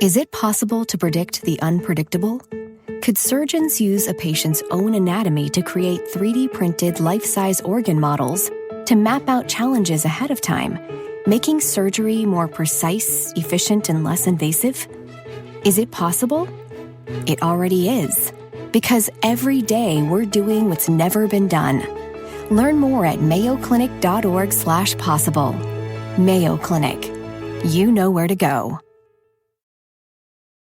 Is it possible to predict the unpredictable? Could surgeons use a patient's own anatomy to create 3D-printed life-size organ models to map out challenges ahead of time, making surgery more precise, efficient, and less invasive? Is it possible? It already is, because every day we're doing what's never been done. Learn more at mayoclinic.org/possible. Mayo Clinic. You know where to go.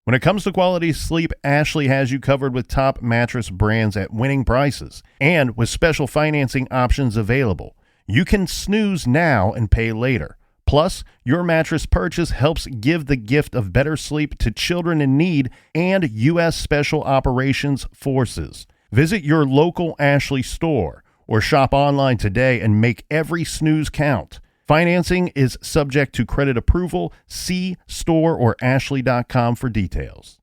When it comes to quality sleep, Ashley has you covered with top mattress brands at winning prices and with special financing options available. You can snooze now and pay later. Plus, your mattress purchase helps give the gift of better sleep to children in need and U.S. Special Operations Forces. Visit your local Ashley store or shop online today and make every snooze count. Financing is subject to credit approval. See store or ashley.com for details.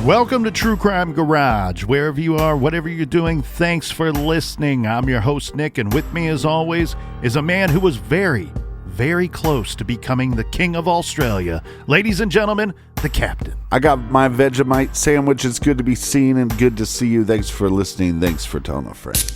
Welcome to True Crime Garage. Wherever you are, whatever you're doing, thanks for listening. I'm your host, Nick, and with me, as always, is a man who was very, very close to becoming the king of Australia. Ladies and gentlemen, the captain. I got my Vegemite sandwich. It's good to be seen and good to see you. Thanks for listening. Thanks for telling a friend.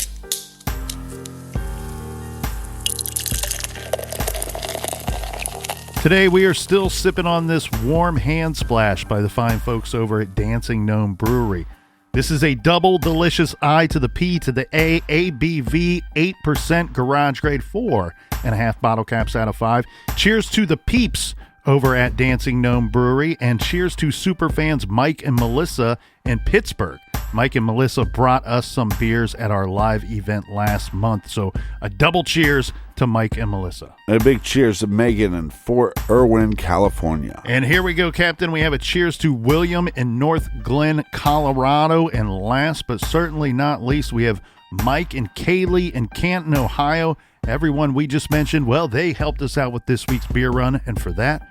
Today, we are still sipping on this warm hand splash by the fine folks over at Dancing Gnome Brewery. This is a double delicious I to the P to the A, ABV, 8% garage grade, 4.5 bottle caps out of 5. Cheers to the peeps over at Dancing Gnome Brewery, and cheers to superfans Mike and Melissa in Pittsburgh. Mike and Melissa brought us some beers at our live event last month, so a double cheers to Mike and Melissa. And a big cheers to Megan in Fort Irwin, California. And here we go, Captain. We have a cheers to William in North Glen, Colorado. And last but certainly not least, we have Mike and Kaylee in Canton, Ohio. Everyone we just mentioned, well, they helped us out with this week's beer run, and for that,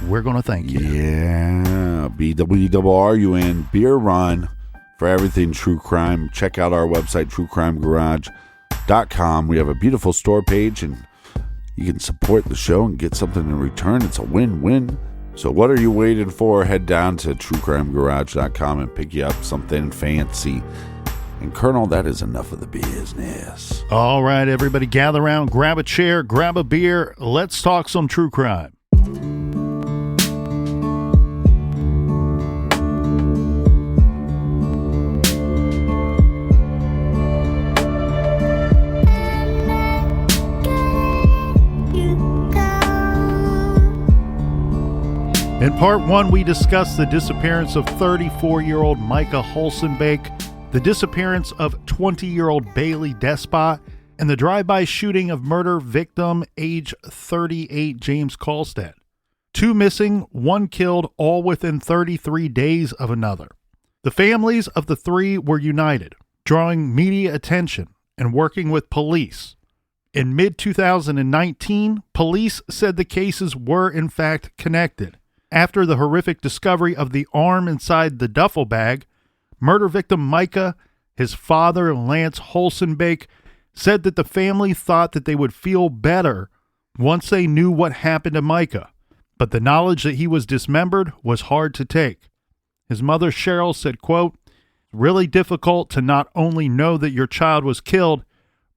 we're going to thank you. Yeah, BWRUN beer run for everything true crime. Check out our website, truecrimegarage.com. We have a beautiful store page, and you can support the show and get something in return. It's a win-win. So what are you waiting for? Head down to truecrimegarage.com and pick you up something fancy. And Colonel, that is enough of the business. All right, everybody, gather around, grab a chair, grab a beer. Let's talk some true crime. In part one, we discussed the disappearance of 34-year-old Micah Holsonbake, the disappearance of 20-year-old Baylee Despot, and the drive-by shooting of murder victim age 38 James Kulstad. 2 missing, 1 killed, all within 33 days of another. The families of the 3 were united, drawing media attention and working with police. In mid-2019, police said the cases were in fact connected. After the horrific discovery of the arm inside the duffel bag, murder victim Micah, his father Lance Holsonbake, said that the family thought that they would feel better once they knew what happened to Micah, but the knowledge that he was dismembered was hard to take. His mother Cheryl said, quote, "Really difficult to not only know that your child was killed,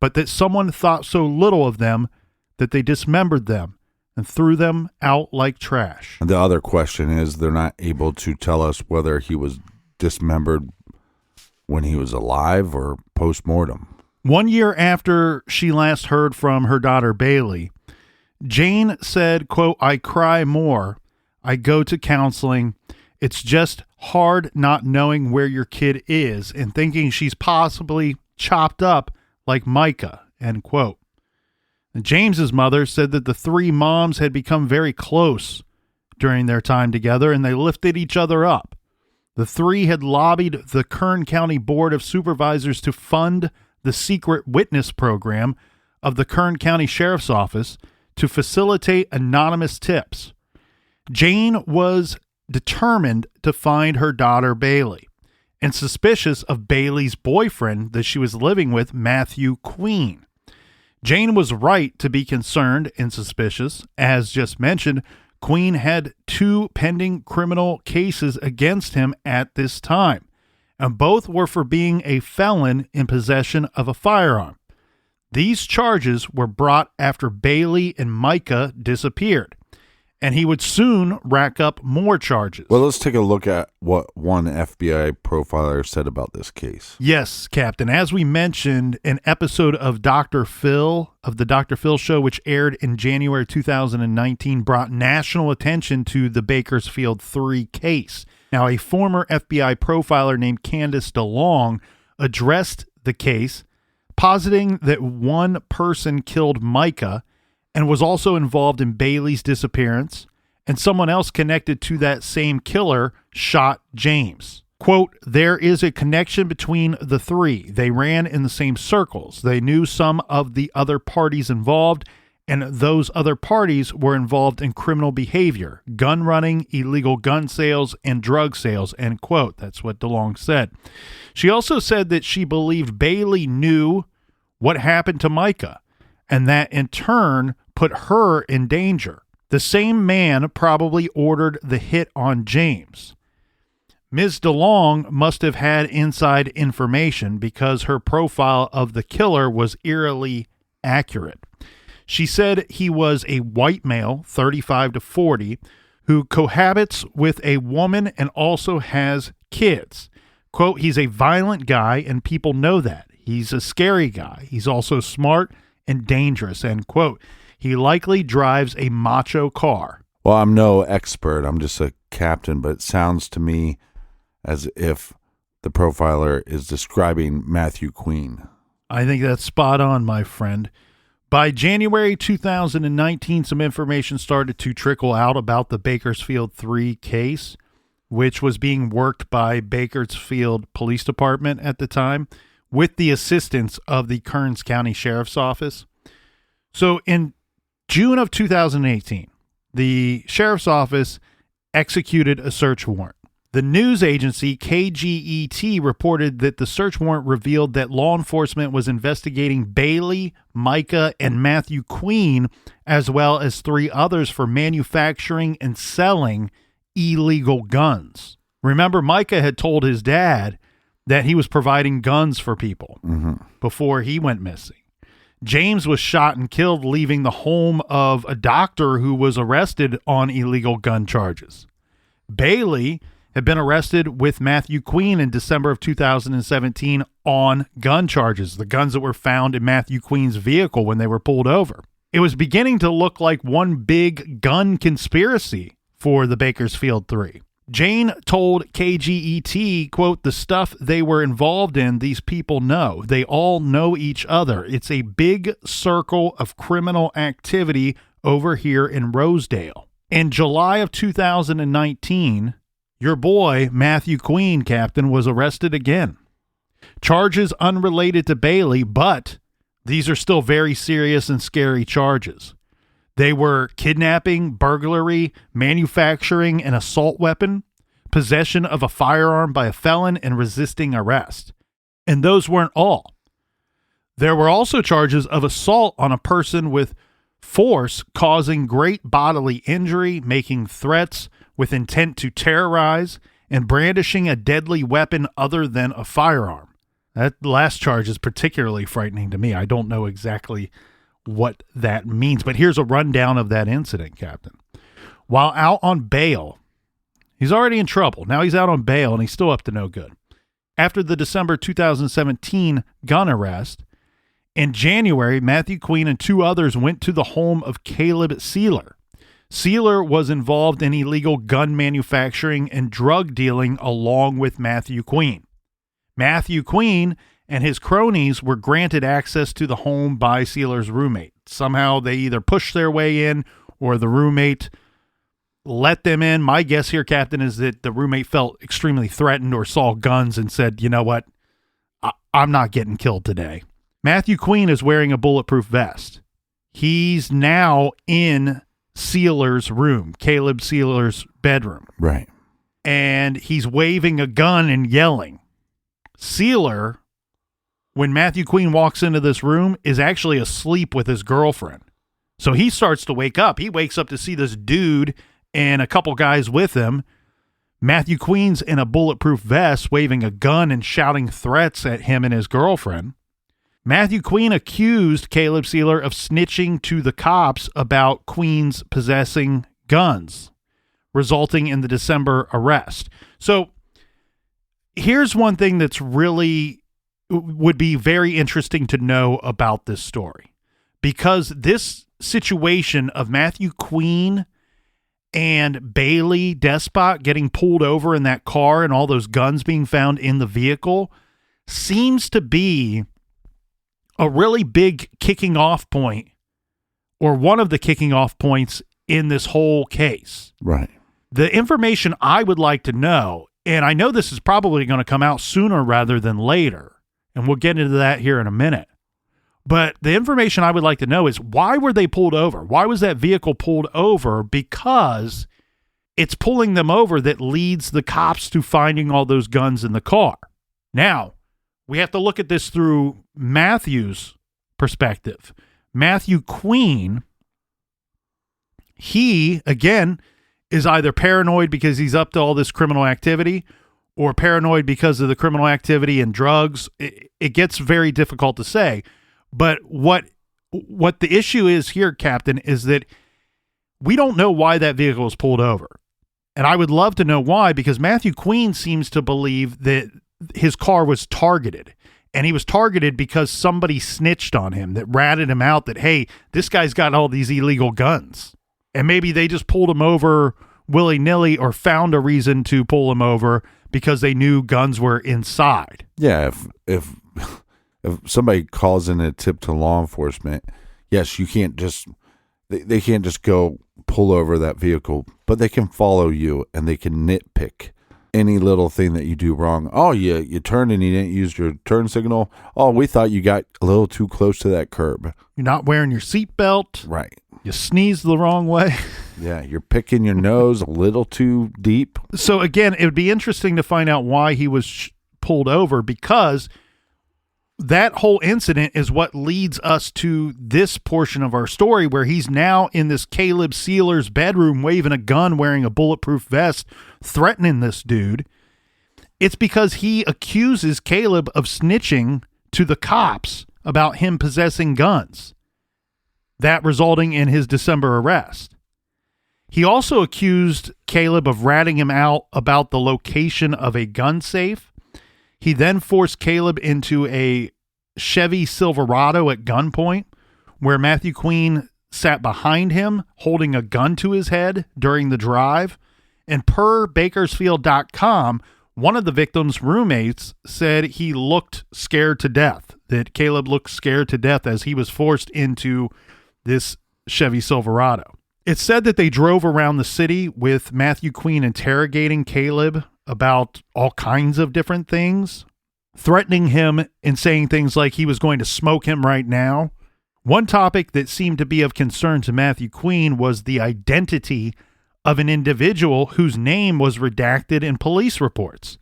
but that someone thought so little of them that they dismembered them and threw them out like trash." And the other question is, they're not able to tell us whether he was dismembered when he was alive or post-mortem. 1 year after she last heard from her daughter Baylee, Jane said, quote, "I cry more. I go to counseling. It's just hard not knowing where your kid is and thinking she's possibly chopped up like Micah, end quote. And James's mother said that the three moms had become very close during their time together and they lifted each other up. The three had lobbied the Kern County Board of Supervisors to fund the secret witness program of the Kern County Sheriff's Office to facilitate anonymous tips. Jane was determined to find her daughter Baylee and suspicious of Baylee's boyfriend that she was living with, Matthew Queen. Jane was right to be concerned and suspicious. As just mentioned, Queen had 2 pending criminal cases against him at this time, and both were for being a felon in possession of a firearm. These charges were brought after Baylee and Micah disappeared, and he would soon rack up more charges. Well, let's take a look at what one FBI profiler said about this case. Yes, Captain. As we mentioned, an episode of Dr. Phil, of the Dr. Phil Show, which aired in January 2019, brought national attention to the Bakersfield 3 case. Now, a former FBI profiler named Candace DeLong addressed the case, positing that one person killed Micah and was also involved in Baylee's disappearance, and someone else connected to that same killer shot James. Quote, there is a connection between the three. They ran in the same circles. They knew some of the other parties involved, and those other parties were involved in criminal behavior, gun running, illegal gun sales, and drug sales, end quote. That's what DeLong said. She also said that she believed Baylee knew what happened to Micah, and that in turn put her in danger. The same man probably ordered the hit on James. Ms. DeLong must have had inside information because her profile of the killer was eerily accurate. She said he was a white male, 35 to 40, who cohabits with a woman and also has kids. Quote, he's a violent guy and people know that. He's a scary guy. He's also smart and dangerous, end quote. He likely drives a macho car. Well, I'm no expert. I'm just a captain, but it sounds to me as if the profiler is describing Matthew Queen. I think that's spot on, my friend. By January 2019, some information started to trickle out about the Bakersfield 3 case, which was being worked by Bakersfield Police Department at the time with the assistance of the Kern County Sheriff's Office. So in June of 2018, the Sheriff's Office executed a search warrant. The news agency KGET reported that the search warrant revealed that law enforcement was investigating Baylee, Micah, and Matthew Queen, as well as 3 others for manufacturing and selling illegal guns. Remember, Micah had told his dad that he was providing guns for people before he went missing. James was shot and killed, leaving the home of a doctor who was arrested on illegal gun charges. Baylee had been arrested with Matthew Queen in December of 2017 on gun charges, the guns that were found in Matthew Queen's vehicle when they were pulled over. It was beginning to look like one big gun conspiracy for the Bakersfield 3. Jane told KGET, quote, the stuff they were involved in, these people know. They all know each other. It's a big circle of criminal activity over here in Rosedale. In July of 2019, your boy, Matthew Queen, Captain, was arrested again. Charges unrelated to Baylee, but these are still very serious and scary charges. They were kidnapping, burglary, manufacturing an assault weapon, possession of a firearm by a felon, and resisting arrest. And those weren't all. There were also charges of assault on a person with force causing great bodily injury, making threats with intent to terrorize, and brandishing a deadly weapon other than a firearm. That last charge is particularly frightening to me. I don't know exactly what that means, but here's a rundown of that incident, Captain. While out on bail, he's already in trouble. Now he's out on bail and he's still up to no good. After the December 2017 gun arrest, in January, Matthew Queen and 2 others went to the home of Caleb Sealer. Sealer was involved in illegal gun manufacturing and drug dealing along with Matthew Queen. Matthew Queen and his cronies were granted access to the home by Sealer's roommate. Somehow they either pushed their way in or the roommate let them in. My guess here, Captain, is that the roommate felt extremely threatened or saw guns and said, you know what, I'm not getting killed today. Matthew Queen is wearing a bulletproof vest. He's now in Sealer's room, Caleb Sealer's bedroom. Right. And he's waving a gun and yelling. Sealer, when Matthew Queen walks into this room, is actually asleep with his girlfriend. So he starts to wake up. He wakes up to see this dude and a couple guys with him. Matthew Queen's in a bulletproof vest, waving a gun and shouting threats at him and his girlfriend. Matthew Queen accused Caleb Sealer of snitching to the cops about Queen's possessing guns, resulting in the December arrest. So here's one thing that's really would be very interesting to know about this story, because this situation of Matthew Queen and Baylee Despot getting pulled over in that car and all those guns being found in the vehicle seems to be a really big kicking off point, or one of the kicking off points in this whole case. Right. The information I would like to know, and I know this is probably going to come out sooner rather than later, and we'll get into that here in a minute. But the information I would like to know is, why were they pulled over? Why was that vehicle pulled over? Because it's pulling them over that leads the cops to finding all those guns in the car. Now, we have to look at this through Matthew's perspective. Matthew Queen, he, again, is either paranoid because he's up to all this criminal activity, or paranoid because of the criminal activity and drugs. It gets very difficult to say. But what the issue is here, Captain, is that we don't know why that vehicle was pulled over. And I would love to know why, because Matthew Queen seems to believe that his car was targeted. And he was targeted because somebody snitched on him, that ratted him out that, hey, this guy's got all these illegal guns. And maybe they just pulled him over willy-nilly, or found a reason to pull him over because they knew guns were inside. Yeah, if somebody calls in a tip to law enforcement, yes, you can't just, they can't just go pull over that vehicle, but they can follow you and they can nitpick any little thing that you do wrong. Oh, you turned and you didn't use your turn signal. Oh, we thought you got a little too close to that curb. You're not wearing your seatbelt. Right. You sneezed the wrong way. Yeah, you're picking your nose a little too deep. So again, it would be interesting to find out why he was pulled over, because that whole incident is what leads us to this portion of our story, where he's now in this Caleb Sealer's bedroom waving a gun, wearing a bulletproof vest, threatening this dude. It's because he accuses Caleb of snitching to the cops about him possessing guns, that resulting in his December arrest. He also accused Caleb of ratting him out about the location of a gun safe. He then forced Caleb into a Chevy Silverado at gunpoint, where Matthew Queen sat behind him holding a gun to his head during the drive. And per Bakersfield.com, one of the victim's roommates said he looked scared to death, that Caleb looked scared to death as he was forced into this Chevy Silverado. It's said that they drove around the city with Matthew Queen interrogating Caleb about all kinds of different things, threatening him and saying things like he was going to smoke him right now. One topic that seemed to be of concern to Matthew Queen was the identity of an individual whose name was redacted in police reports.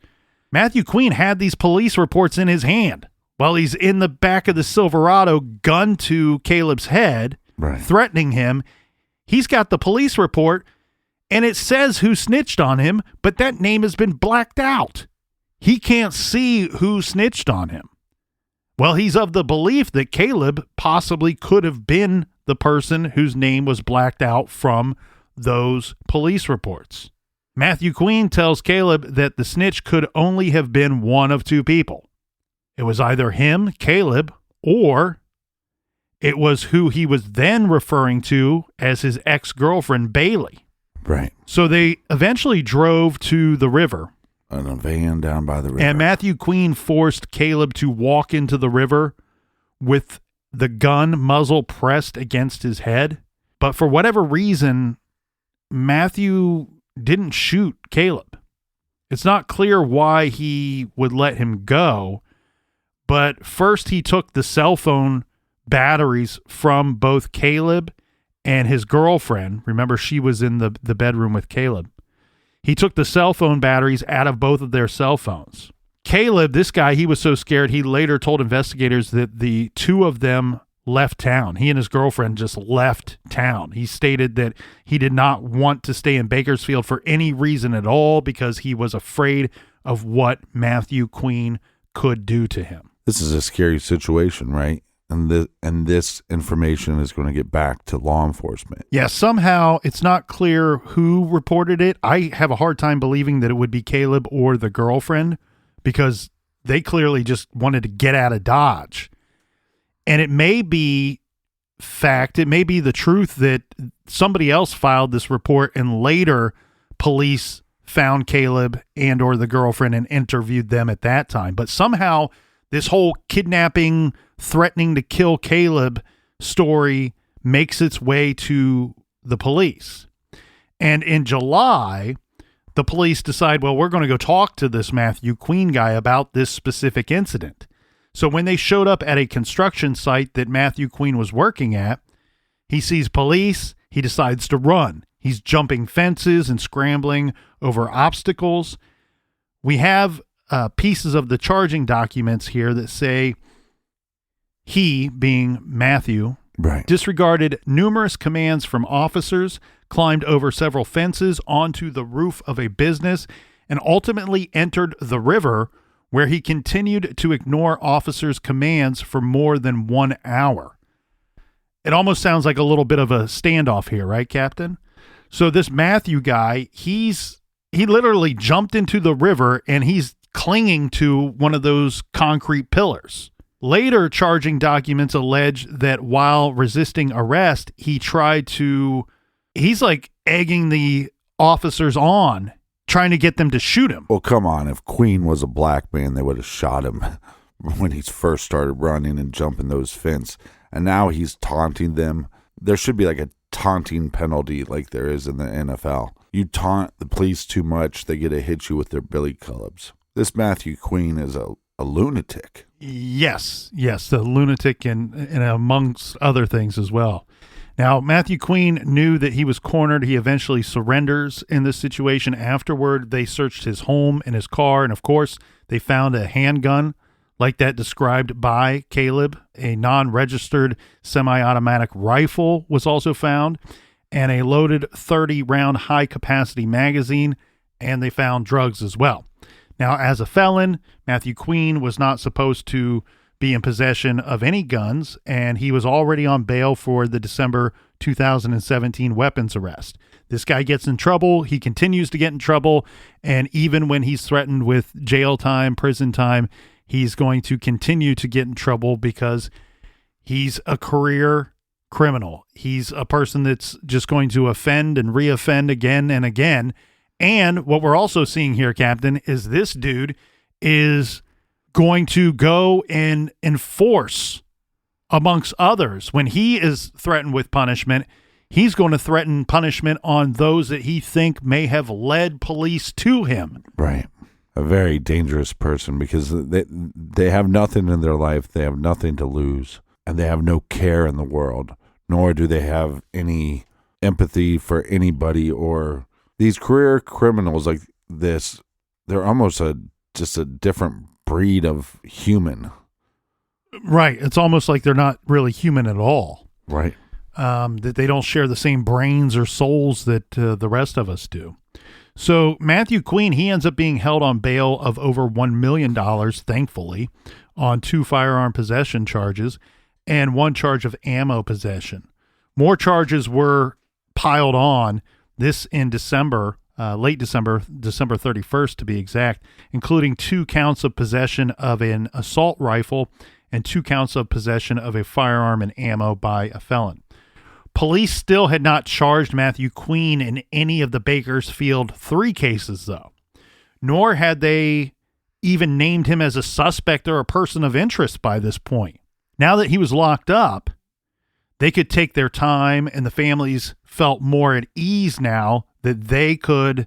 Matthew Queen had these police reports in his hand while he's in the back of the Silverado, gun to Caleb's head, right, threatening him. He's got the police report, and it says who snitched on him, but that name has been blacked out. He can't see who snitched on him. Well, he's of the belief that Caleb possibly could have been the person whose name was blacked out from those police reports. Matthew Queen tells Caleb that the snitch could only have been one of two people. It was either him, Caleb, or It was who he was then referring to as his ex-girlfriend, Baylee. Right. So they eventually drove to the river. In a van down by the river. And Matthew Queen forced Caleb to walk into the river with the gun muzzle pressed against his head. But for whatever reason, Matthew didn't shoot Caleb. It's not clear why he would let him go, but first he took the cell phone batteries from both Caleb and his girlfriend. Remember, she was in the bedroom with Caleb. He took the cell phone batteries out of both of their cell phones. Caleb, this guy, he was so scared, he later told investigators that the two of them left town. He and his girlfriend just left town. He stated that he did not want to stay in Bakersfield for any reason at all because he was afraid of what Matthew Queen could do to him. This is a scary situation, right? And this information is going to get back to law enforcement. Yeah, somehow it's not clear who reported it. I have a hard time believing that it would be Caleb or the girlfriend because they clearly just wanted to get out of Dodge. And it may be fact, it may be the truth that somebody else filed this report and later police found Caleb and or the girlfriend and interviewed them at that time. But somehow this whole kidnapping, threatening to kill Caleb story makes its way to the police. And in July, the police decide, well, we're going to go talk to this Matthew Queen guy about this specific incident. So when they showed up at a construction site that Matthew Queen was working at, he sees police. He decides to run. He's jumping fences and scrambling over obstacles. We have pieces of the charging documents here that say he, being Matthew, right, disregarded numerous commands from officers, climbed over several fences onto the roof of a business, and ultimately entered the river, where he continued to ignore officers' commands for more than 1 hour. It almost sounds like a little bit of a standoff here, right, Captain? So this Matthew guy, he literally jumped into the river and he's clinging to one of those concrete pillars. Later charging documents allege that while resisting arrest, he's like egging the officers on, trying to get them to shoot him. Well, come on. If Queen was a black man, they would have shot him when he first started running and jumping those fences. And now he's taunting them. There should be like a taunting penalty like there is in the NFL. You taunt the police too much, they get to hit you with their billy clubs. This Matthew Queen is a lunatic. Yes, the lunatic and amongst other things as well. Now, Matthew Queen knew that he was cornered. He eventually surrenders in this situation. Afterward, they searched his home and his car, and of course, they found a handgun like that described by Caleb. A non-registered semi-automatic rifle was also found, and a loaded 30-round high-capacity magazine, and they found drugs as well. Now, as a felon, Matthew Queen was not supposed to be in possession of any guns, and he was already on bail for the December 2017 weapons arrest. This guy gets in trouble. He continues to get in trouble, and even when he's threatened with jail time, prison time, he's going to continue to get in trouble because he's a career criminal. He's a person that's just going to offend and reoffend again and again. And what we're also seeing here, Captain, is this dude is going to go and enforce, amongst others, when he is threatened with punishment, he's going to threaten punishment on those that he think may have led police to him. Right. A very dangerous person because they have nothing in their life. They have nothing to lose, and they have no care in the world, nor do they have any empathy for anybody. Or these career criminals like this, they're almost just a different breed of human. Right. It's almost like they're not really human at all. Right. That they don't share the same brains or souls that the rest of us do. So Matthew Queen, he ends up being held on bail of over $1 million, thankfully, on 2 firearm possession charges and 1 charge of ammo possession. More charges were piled on, this in December, late December 31st to be exact, including 2 counts of possession of an assault rifle and 2 counts of possession of a firearm and ammo by a felon. Police still had not charged Matthew Queen in any of the Bakersfield 3 cases, though, nor had they even named him as a suspect or a person of interest by this point. Now that he was locked up, they could take their time, and the families felt more at ease now that they could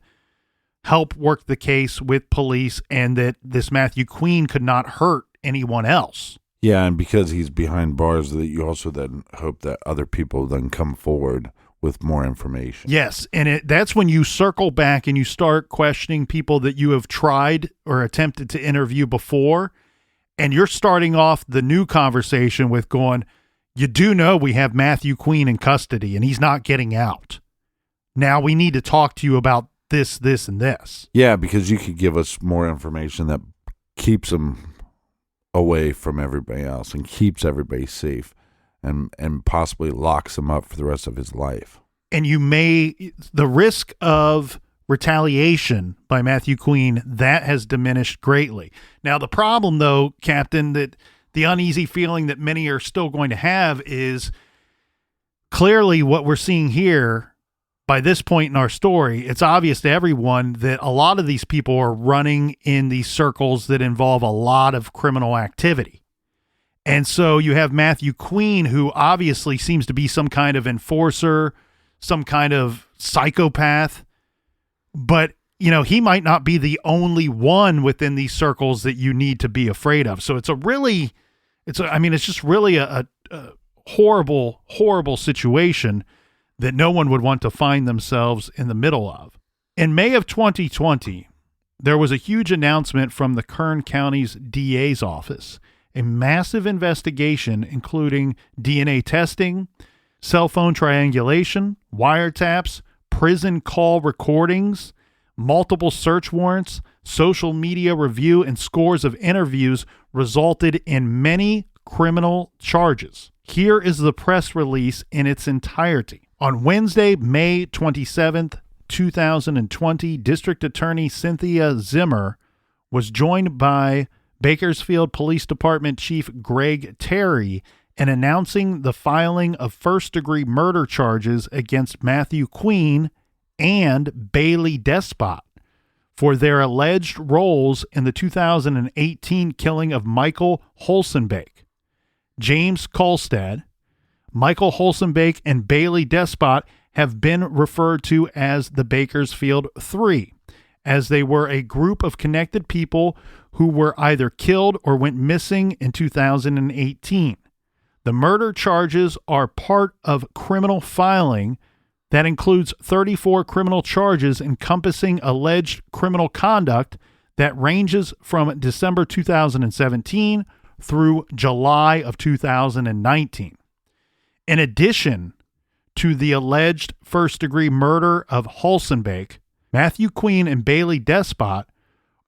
help work the case with police and that this Matthew Queen could not hurt anyone else. Yeah, and because he's behind bars, that you also then hope that other people then come forward with more information. Yes, and that's when you circle back and you start questioning people that you have tried or attempted to interview before, and you're starting off the new conversation with going, you do know we have Matthew Queen in custody and he's not getting out. Now we need to talk to you about this, this, and this. Yeah, because you could give us more information that keeps him away from everybody else and keeps everybody safe and possibly locks him up for the rest of his life. And the risk of retaliation by Matthew Queen, that has diminished greatly. Now, the problem, though, Captain, that the uneasy feeling that many are still going to have is clearly what we're seeing here by this point in our story. It's obvious to everyone that a lot of these people are running in these circles that involve a lot of criminal activity. And so you have Matthew Queen, who obviously seems to be some kind of enforcer, some kind of psychopath, but he might not be the only one within these circles that you need to be afraid of. So it's just really a horrible, horrible situation that no one would want to find themselves in the middle of. In May of 2020, there was a huge announcement from the Kern County's DA's office, a massive investigation including DNA testing, cell phone triangulation, wiretaps, prison call recordings, multiple search warrants, social media review, and scores of interviews resulted in many criminal charges. Here is the press release in its entirety. On Wednesday, May 27th, 2020, District Attorney Cynthia Zimmer was joined by Bakersfield Police Department Chief Greg Terry in announcing the filing of first-degree murder charges against Matthew Queen and Baylee Despot for their alleged roles in the 2018 killing of Micah Holsonbake. James Kulstad, Micah Holsonbake, and Baylee Despot have been referred to as the Bakersfield Three, as they were a group of connected people who were either killed or went missing in 2018. The murder charges are part of criminal filing that includes 34 criminal charges encompassing alleged criminal conduct that ranges from December 2017 through July of 2019. In addition to the alleged first-degree murder of Holsonbake, Matthew Queen and Baylee Despot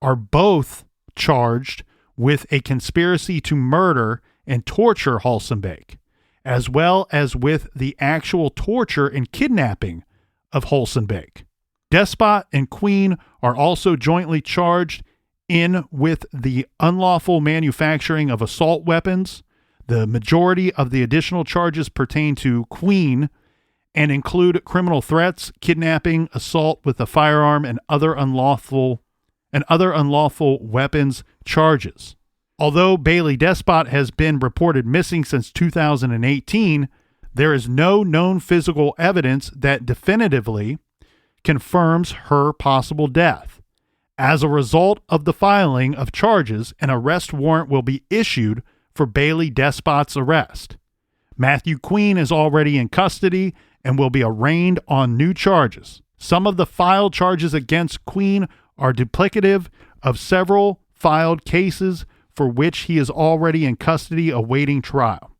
are both charged with a conspiracy to murder and torture Holsonbake, as well as with the actual torture and kidnapping of Holsonbake. Despot and Queen are also jointly charged in with the unlawful manufacturing of assault weapons. The majority of the additional charges pertain to Queen and include criminal threats, kidnapping, assault with a firearm, and other unlawful weapons charges. Although Baylee Despot has been reported missing since 2018, there is no known physical evidence that definitively confirms her possible death. As a result of the filing of charges, an arrest warrant will be issued for Baylee Despot's arrest. Matthew Queen is already in custody and will be arraigned on new charges. Some of the filed charges against Queen are duplicative of several filed cases for which he is already in custody awaiting trial.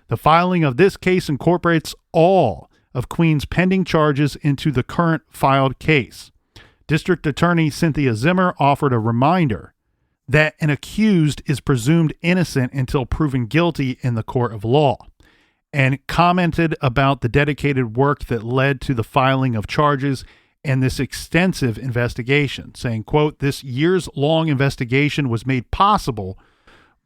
The filing of this case incorporates all of Queen's pending charges into the current filed case. District Attorney Cynthia Zimmer offered a reminder that an accused is presumed innocent until proven guilty in the court of law, and commented about the dedicated work that led to the filing of charges and this extensive investigation, saying, quote, "This years-long investigation was made possible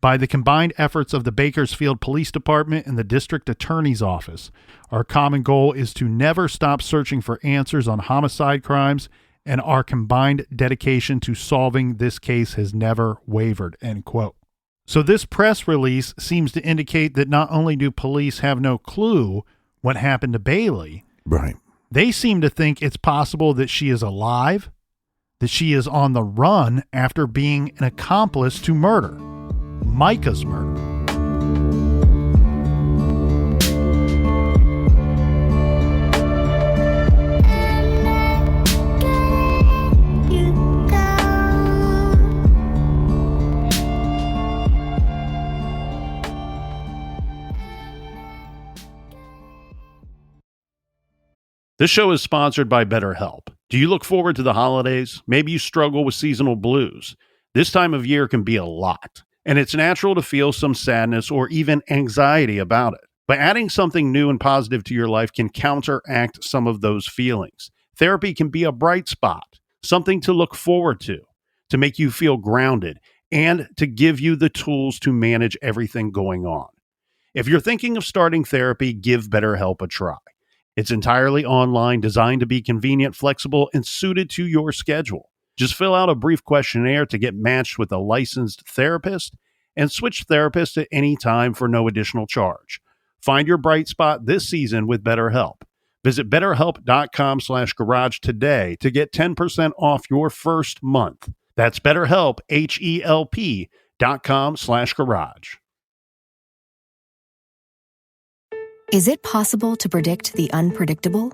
By the combined efforts of the Bakersfield Police Department and the District Attorney's Office, our common goal is to never stop searching for answers on homicide crimes, and our combined dedication to solving this case has never wavered, end quote. So this press release seems to indicate that not only do police have no clue what happened to Baylee, Right. they seem to think it's possible that she is alive, that she is on the run after being an accomplice to murder. Micah's murder. This show is sponsored by BetterHelp. Do you look forward to the holidays? Maybe you struggle with seasonal blues. This time of year can be a lot, and it's natural to feel some sadness or even anxiety about it. But adding something new and positive to your life can counteract some of those feelings. Therapy can be a bright spot, something to look forward to make you feel grounded, and to give you the tools to manage everything going on. If you're thinking of starting therapy, give BetterHelp a try. It's entirely online, designed to be convenient, flexible, and suited to your schedule. Just fill out a brief questionnaire to get matched with a licensed therapist and switch therapists at any time for no additional charge. Find your bright spot this season with BetterHelp. Visit BetterHelp.com/garage today to get 10% off your first month. That's BetterHelp, HELP.com/garage. Is it possible to predict the unpredictable?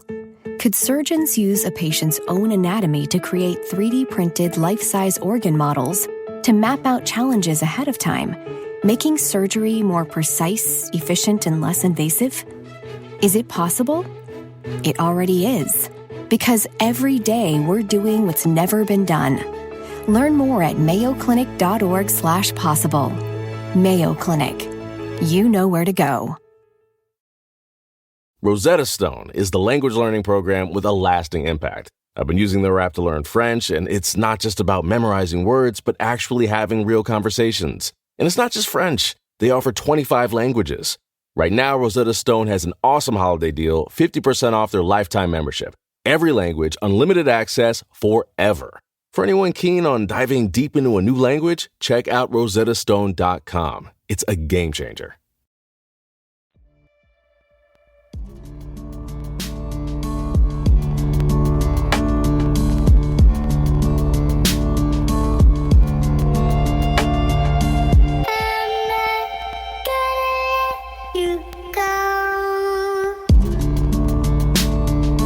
Could surgeons use a patient's own anatomy to create 3D printed life-size organ models to map out challenges ahead of time, making surgery more precise, efficient, and less invasive? Is it possible? It already is, because every day we're doing what's never been done. Learn more at mayoclinic.org/possible. Mayo Clinic. You know where to go. Rosetta Stone is the language learning program with a lasting impact. I've been using their app to learn French, and it's not just about memorizing words, but actually having real conversations. And it's not just French. They offer 25 languages. Right now, Rosetta Stone has an awesome holiday deal, 50% off their lifetime membership. Every language, unlimited access forever. For anyone keen on diving deep into a new language, check out rosettastone.com. It's a game changer.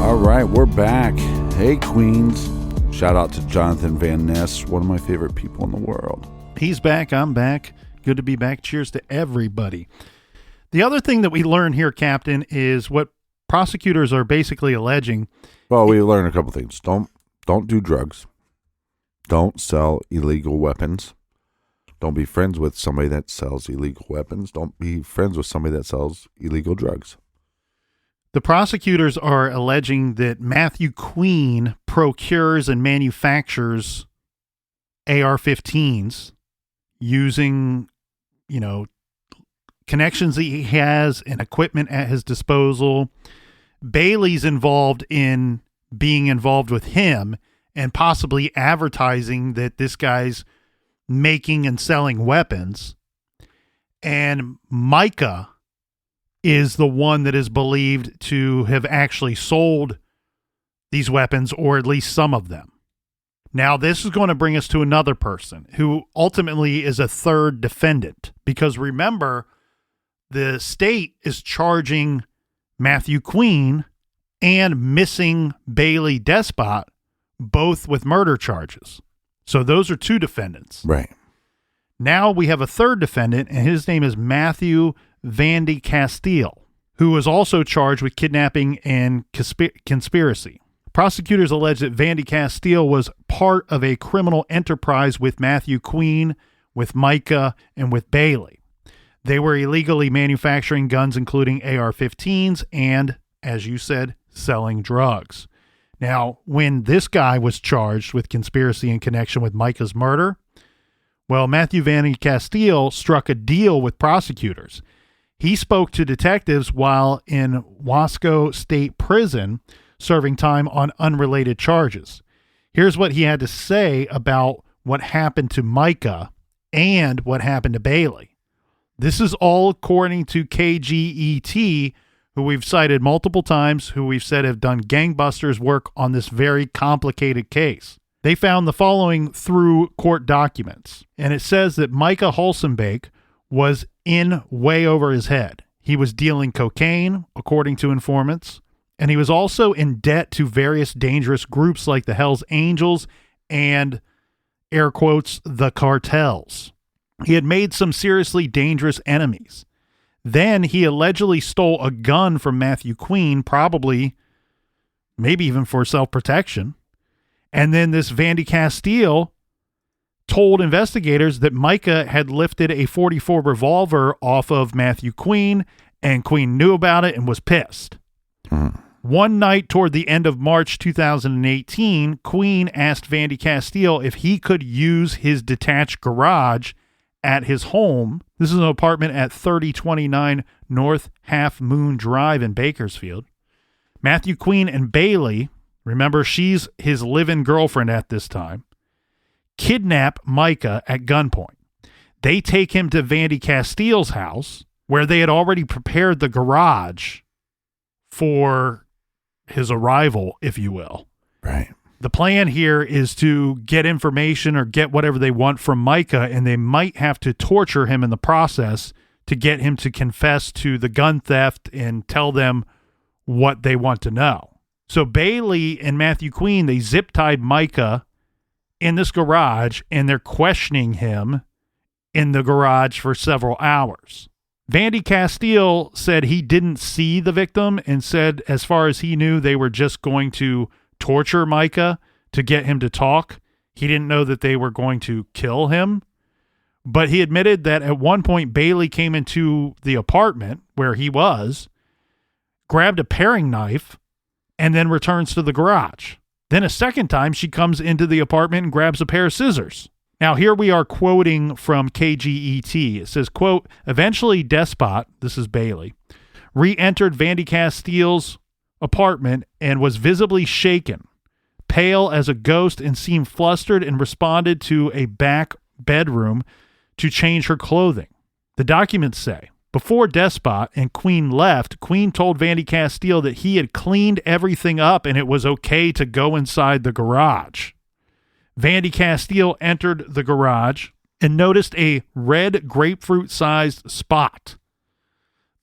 All right, we're back. Hey, Queens. Shout out to Jonathan Van Ness, one of my favorite people in the world. He's back. I'm back. Good to be back. Cheers to everybody. The other thing that we learn here, Captain, is what prosecutors are basically alleging. Well, we learned a couple things. Don't do drugs. Don't sell illegal weapons. Don't be friends with somebody that sells illegal weapons. Don't be friends with somebody that sells illegal drugs. The prosecutors are alleging that Matthew Queen procures and manufactures AR-15s using, connections that he has and equipment at his disposal. Baylee's being involved with him and possibly advertising that this guy's making and selling weapons. And Micah is the one that is believed to have actually sold these weapons, or at least some of them. Now, this is going to bring us to another person who ultimately is a third defendant, because remember, the state is charging Matthew Queen and missing Baylee Despot both with murder charges. So those are two defendants. Right. Now we have a third defendant, and his name is Matthew Vandy Castile, who was also charged with kidnapping and conspiracy. Prosecutors allege that Vandy Castile was part of a criminal enterprise with Matthew Queen, with Micah, and with Baylee. They were illegally manufacturing guns, including AR-15s, and, as you said, selling drugs. Now, when this guy was charged with conspiracy in connection with Micah's murder, Well, Matthew Van Castile struck a deal with prosecutors. He spoke to detectives while in Wasco State Prison, serving time on unrelated charges. Here's what he had to say about what happened to Micah and what happened to Baylee. This is all according to KGET, who we've cited multiple times, who we've said have done gangbusters work on this very complicated case. They found the following through court documents, and it says that Micah Holsonbake was in way over his head. He was dealing cocaine, according to informants, and he was also in debt to various dangerous groups like the Hells Angels and, air quotes, the cartels. He had made some seriously dangerous enemies. Then he allegedly stole a gun from Matthew Queen, probably, maybe even for self-protection. And then this Vandy Castile told investigators that Micah had lifted a .44 revolver off of Matthew Queen, and Queen knew about it and was pissed. One night toward the end of March 2018, Queen asked Vandy Castile if he could use his detached garage at his home. This is an apartment at 3029 North Half Moon Drive in Bakersfield. Matthew Queen and Baylee, remember she's his live-in girlfriend at this time, kidnap Micah at gunpoint. They take him to Vandy Castile's house, where they had already prepared the garage for his arrival, if you will. Right. The plan here is to get information or get whatever they want from Micah, and they might have to torture him in the process to get him to confess to the gun theft and tell them what they want to know. So Baylee and Matthew Queen, they zip-tied Micah in this garage, and they're questioning him in the garage for several hours. Vandy Castile said he didn't see the victim and said, as far as he knew, they were just going to torture Micah to get him to talk. He didn't know that they were going to kill him. But he admitted that at one point, Baylee came into the apartment where he was, grabbed a paring knife, and then returns to the garage. Then a second time, she comes into the apartment and grabs a pair of scissors. Now, here we are quoting from KGET. It says, quote, eventually Despot, this is Baylee, re-entered Vandy Castile's apartment and was visibly shaken, pale as a ghost, and seemed flustered, and responded to a back bedroom to change her clothing. The documents say, before Despot and Queen left, Queen told Vandy Castile that he had cleaned everything up and it was okay to go inside the garage. Vandy Castile entered the garage and noticed a red grapefruit-sized spot.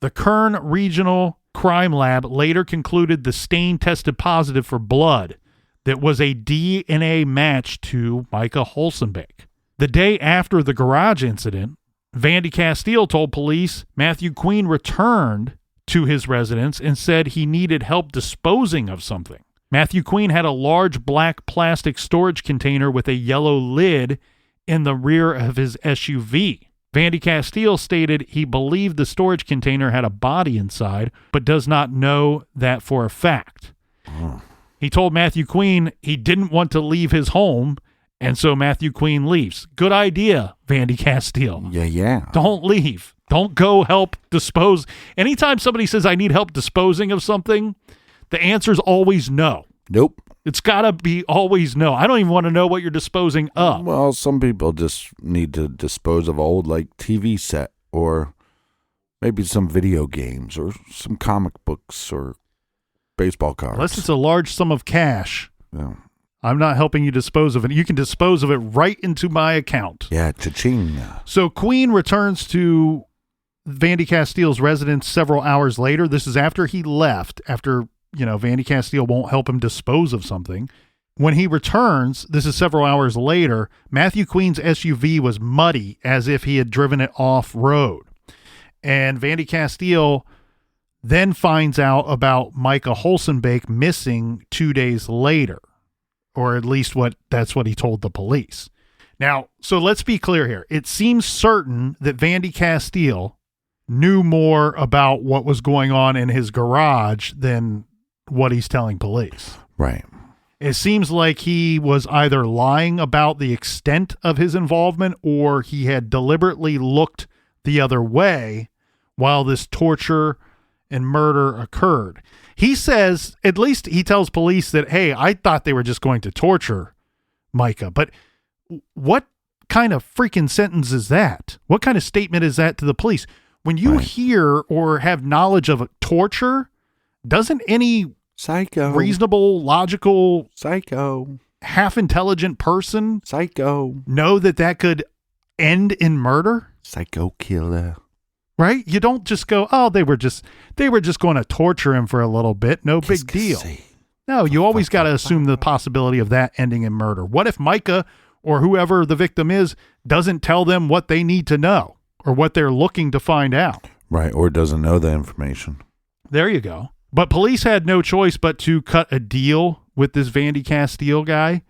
The Kern Regional Crime Lab later concluded the stain tested positive for blood that was a DNA match to Micah Holsonbake. The day after the garage incident, Vandy Castile told police Matthew Queen returned to his residence and said he needed help disposing of something. Matthew Queen had a large black plastic storage container with a yellow lid in the rear of his SUV. Vandy Castile stated he believed the storage container had a body inside, but does not know that for a fact. He told Matthew Queen he didn't want to leave his home, and so Matthew Queen leaves. Good idea, Vandy Castile. Yeah. Don't leave. Don't go help dispose. Anytime somebody says, I need help disposing of something, the answer is always no. Nope. It's got to be always no. I don't even want to know what you're disposing of. Well, some people just need to dispose of old, like, TV set or maybe some video games or some comic books or baseball cards. Unless it's a large sum of cash. Yeah. I'm not helping you dispose of it. You can dispose of it right into my account. Yeah, cha-ching. So Queen returns to Vandy Castile's residence several hours later. This is after he left, after, Vandy Castile won't help him dispose of something. When he returns, this is several hours later, Matthew Queen's SUV was muddy as if he had driven it off-road. And Vandy Castile then finds out about Micah Holsonbake missing 2 days later. Or at least that's what he told the police. Now, so let's be clear here. It seems certain that Vandy Castile knew more about what was going on in his garage than what he's telling police. Right. It seems like he was either lying about the extent of his involvement or he had deliberately looked the other way while this torture and murder occurred. He says, at least he tells police that, hey, I thought they were just going to torture Micah. But what kind of freaking sentence is that? What kind of statement is that to the police? When you hear or have knowledge of a torture, doesn't any reasonable, logical, half-intelligent person know that that could end in murder? Psycho killer. Right? You don't just go, oh, they were just going to torture him for a little bit. No big deal. No, you always got to assume the possibility of that ending in murder. What if Micah or whoever the victim is doesn't tell them what they need to know or what they're looking to find out? Right, or doesn't know the information. There you go. But police had no choice but to cut a deal with this Vandy Castile guy,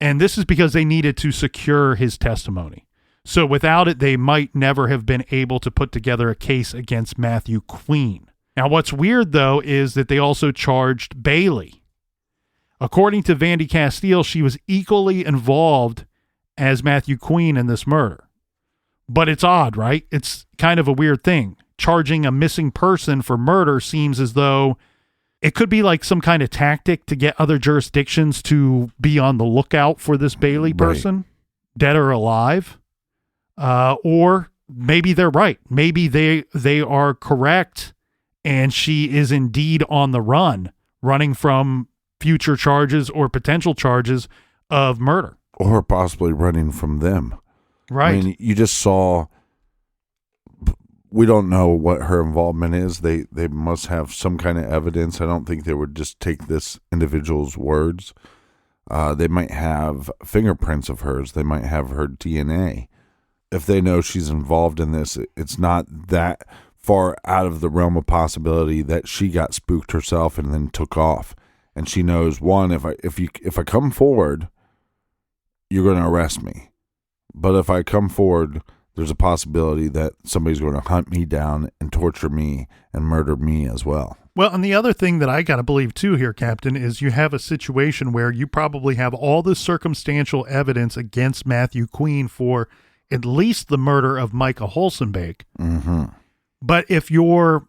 and this is because they needed to secure his testimony. So without it, they might never have been able to put together a case against Matthew Queen. Now, what's weird, though, is that they also charged Baylee. According to Vandy Castile, she was equally involved as Matthew Queen in this murder. But it's odd, right? It's kind of a weird thing. Charging a missing person for murder seems as though it could be like some kind of tactic to get other jurisdictions to be on the lookout for this Baylee person, dead or alive. Or maybe they're right. Maybe they are correct and she is indeed on the run, running from future charges or potential charges of murder. Or possibly running from them. Right. I mean, you just saw, we don't know what her involvement is. They must have some kind of evidence. I don't think they would just take this individual's words. They might have fingerprints of hers. They might have her DNA. If they know she's involved in this, it's not that far out of the realm of possibility that she got spooked herself and then took off. And she knows, one, if I come forward, you're going to arrest me. But if I come forward, there's a possibility that somebody's going to hunt me down and torture me and murder me as well. Well, and the other thing that I got to believe too here, Captain, is you have a situation where you probably have all this circumstantial evidence against Matthew Queen for at least the murder of Micah Holsonbake. Mm-hmm. But if your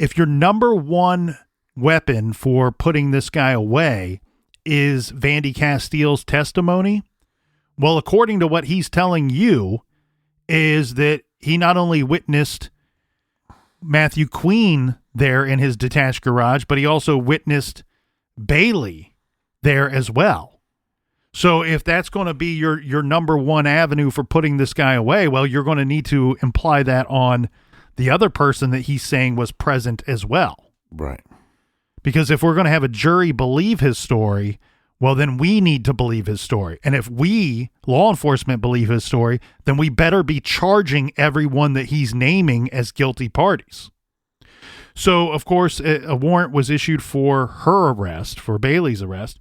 number one weapon for putting this guy away is Vandy Castile's testimony, well, according to what he's telling you, is that he not only witnessed Matthew Queen there in his detached garage, but he also witnessed Baylee there as well. So if that's going to be your number one avenue for putting this guy away, well, you're going to need to imply that on the other person that he's saying was present as well. Right. Because if we're going to have a jury believe his story, well, then we need to believe his story. And if we, law enforcement, believe his story, then we better be charging everyone that he's naming as guilty parties. So, of course, a warrant was issued for her arrest, for Baylee's arrest.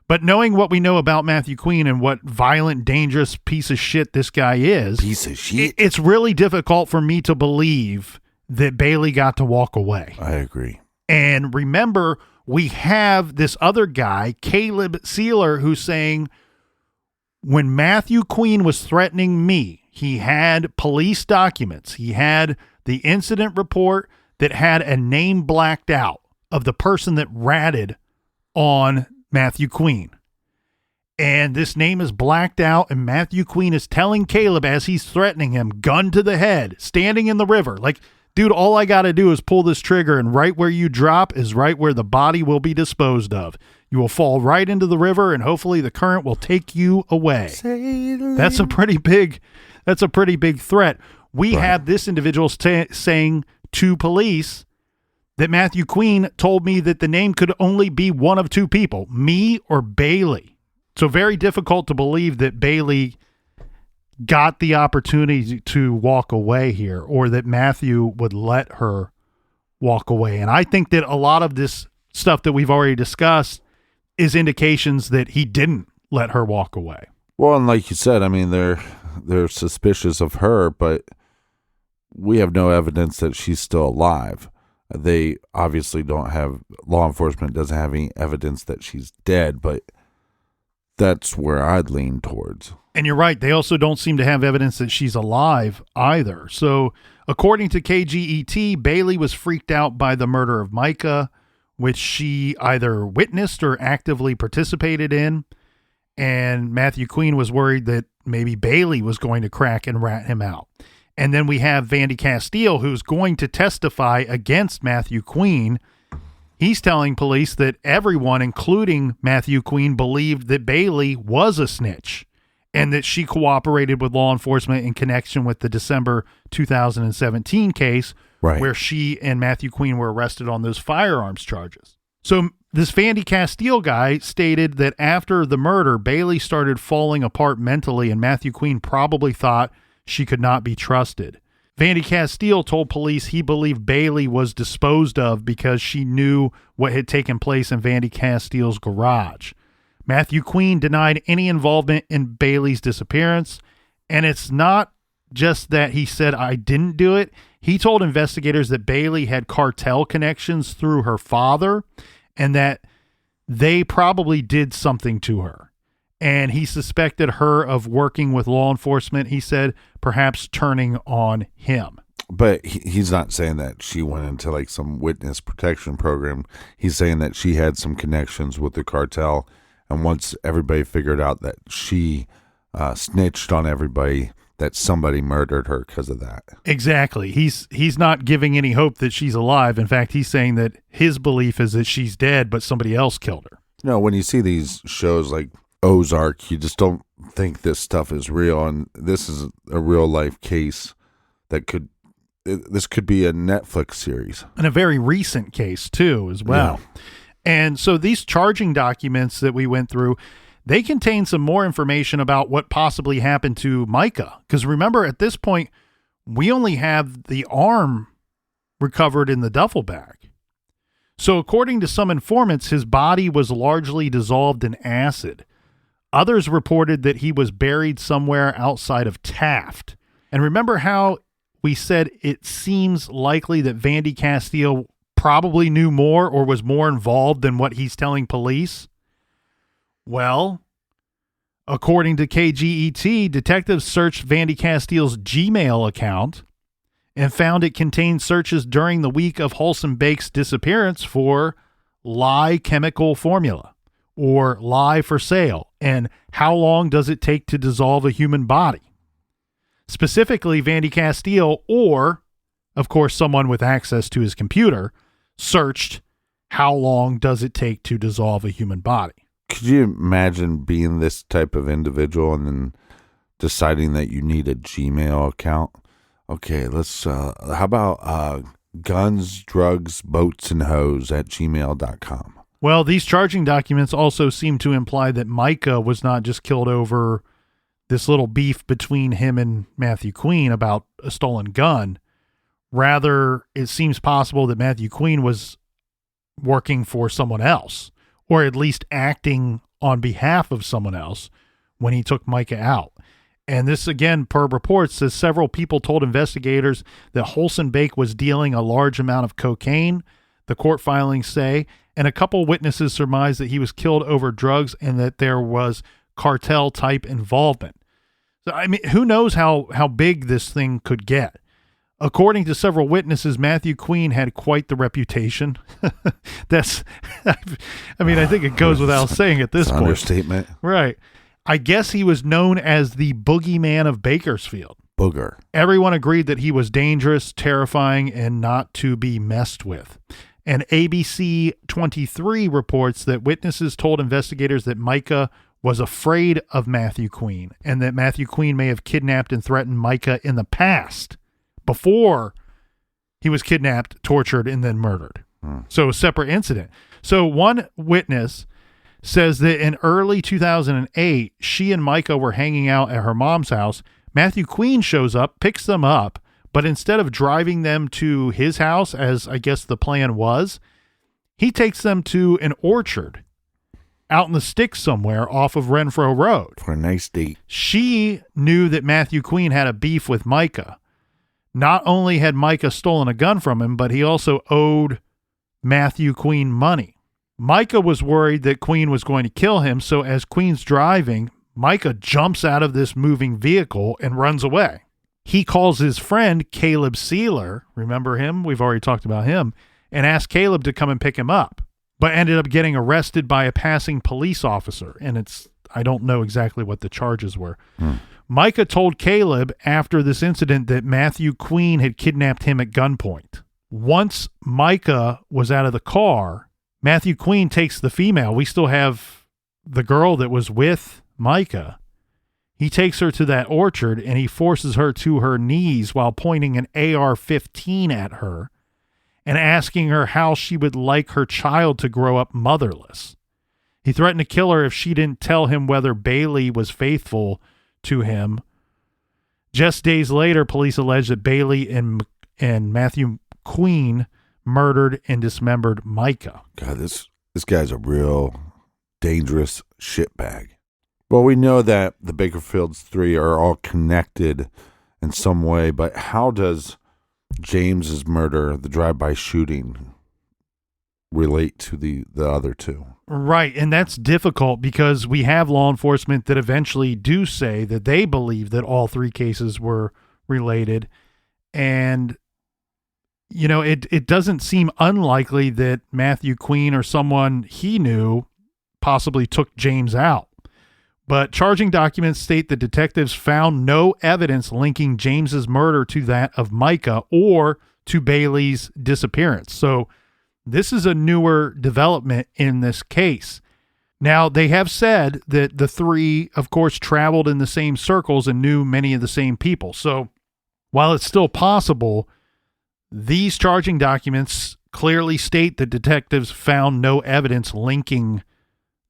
But knowing what we know about Matthew Queen and what violent, dangerous piece of shit this guy is, it's really difficult for me to believe that Baylee got to walk away. I agree. And remember, we have this other guy, Caleb Sealer, who's saying when Matthew Queen was threatening me, he had police documents. He had the incident report that had a name blacked out of the person that ratted on Matthew Queen. And this name is blacked out, and Matthew Queen is telling Caleb as he's threatening him, gun to the head, standing in the river, like, dude, all I got to do is pull this trigger, and right where you drop is right where the body will be disposed of. You will fall right into the river, and hopefully the current will take you away. That's a pretty big threat. We have this individual saying to police that Matthew Queen told me that the name could only be one of two people, me or Baylee. So very difficult to believe that Baylee got the opportunity to walk away here, or that Matthew would let her walk away. And I think that a lot of this stuff that we've already discussed is indications that he didn't let her walk away. Well, and like you said, I mean, they're suspicious of her, but we have no evidence that she's still alive. They obviously don't have, law enforcement doesn't have any evidence that she's dead, but that's where I'd lean towards. And you're right. They also don't seem to have evidence that she's alive either. So according to KGET, Baylee was freaked out by the murder of Micah, which she either witnessed or actively participated in. And Matthew Queen was worried that maybe Baylee was going to crack and rat him out. And then we have Vandy Castile, who's going to testify against Matthew Queen. He's telling police that everyone, including Matthew Queen, believed that Baylee was a snitch and that she cooperated with law enforcement in connection with the December 2017 case, right, where she and Matthew Queen were arrested on those firearms charges. So this Vandy Castile guy stated that after the murder, Baylee started falling apart mentally, and Matthew Queen probably thought she could not be trusted. Vandy Castile told police he believed Baylee was disposed of because she knew what had taken place in Vandy Castile's garage. Matthew Queen denied any involvement in Baylee's disappearance, and it's not just that he said, "I didn't do it." He told investigators that Baylee had cartel connections through her father and that they probably did something to her. And he suspected her of working with law enforcement, he said, perhaps turning on him. But he's not saying that she went into like some witness protection program. He's saying that she had some connections with the cartel. And once everybody figured out that she snitched on everybody, that somebody murdered her because of that. Exactly. He's not giving any hope that she's alive. In fact, he's saying that his belief is that she's dead, but somebody else killed her. You know, when you see these shows like Ozark, you just don't think this stuff is real. And this is a real life case that this could be a Netflix series. And a very recent case too, as well. Yeah. And so these charging documents that we went through, they contain some more information about what possibly happened to Micah. Because remember, at this point, we only have the arm recovered in the duffel bag. So according to some informants, his body was largely dissolved in acid. Others reported that he was buried somewhere outside of Taft. And remember how we said it seems likely that Vandy Castile probably knew more or was more involved than what he's telling police? Well, according to KGET, detectives searched Vandy Castile's Gmail account and found it contained searches during the week of Holsonbake's disappearance for lye chemical formula or lye for sale and how long does it take to dissolve a human body. Specifically, Vandy Castile, or, of course, someone with access to his computer, searched how long does it take to dissolve a human body. Could you imagine being this type of individual and then deciding that you need a Gmail account? Okay, let's, how about guns, drugs, boats, and hoes at gmail.com? Well, these charging documents also seem to imply that Micah was not just killed over this little beef between him and Matthew Queen about a stolen gun. Rather, it seems possible that Matthew Queen was working for someone else, or at least acting on behalf of someone else when he took Micah out. And this, again, per reports, says several people told investigators that Holsonbake was dealing a large amount of cocaine, the court filings say, and a couple witnesses surmised that he was killed over drugs and that there was cartel-type involvement. So, I mean, who knows how big this thing could get? According to several witnesses, Matthew Queen had quite the reputation. That's, I mean, I think it goes without saying at this point. Understatement. Right. I guess he was known as the boogeyman of Bakersfield. Booger. Everyone agreed that he was dangerous, terrifying, and not to be messed with. And ABC 23 reports that witnesses told investigators that Micah was afraid of Matthew Queen and that Matthew Queen may have kidnapped and threatened Micah in the past before he was kidnapped, tortured, and then murdered. So a separate incident. So one witness says that in early 2008, she and Micah were hanging out at her mom's house. Matthew Queen shows up, picks them up, but instead of driving them to his house, as I guess the plan was, he takes them to an orchard out in the sticks somewhere off of Renfro Road. For a nice date. She knew that Matthew Queen had a beef with Micah. Not only had Micah stolen a gun from him, but he also owed Matthew Queen money. Micah was worried that Queen was going to kill him, so as Queen's driving, Micah jumps out of this moving vehicle and runs away. He calls his friend Caleb Sealer, remember him? We've already talked about him, and asked Caleb to come and pick him up, but ended up getting arrested by a passing police officer, and I don't know exactly what the charges were. Micah told Caleb after this incident that Matthew Queen had kidnapped him at gunpoint. Once Micah was out of the car, Matthew Queen takes the female. We still have the girl that was with Micah. He takes her to that orchard and he forces her to her knees while pointing an AR-15 at her and asking her how she would like her child to grow up motherless. He threatened to kill her if she didn't tell him whether Baylee was faithful to him. Just days later, police alleged that Baylee and Matthew Queen murdered and dismembered Micah. God, this guy's a real dangerous shitbag. Well, we know that the Bakersfield three are all connected in some way, but how does James's murder, the drive-by shooting, relate to the other two? Right, and that's difficult because we have law enforcement that eventually do say that they believe that all three cases were related, and you know, it doesn't seem unlikely that Matthew Queen or someone he knew possibly took James out. But charging documents state that detectives found no evidence linking James's murder to that of Micah or to Baylee's disappearance. So this is a newer development in this case. Now, they have said that the three, of course, traveled in the same circles and knew many of the same people. So while it's still possible, these charging documents clearly state that detectives found no evidence linking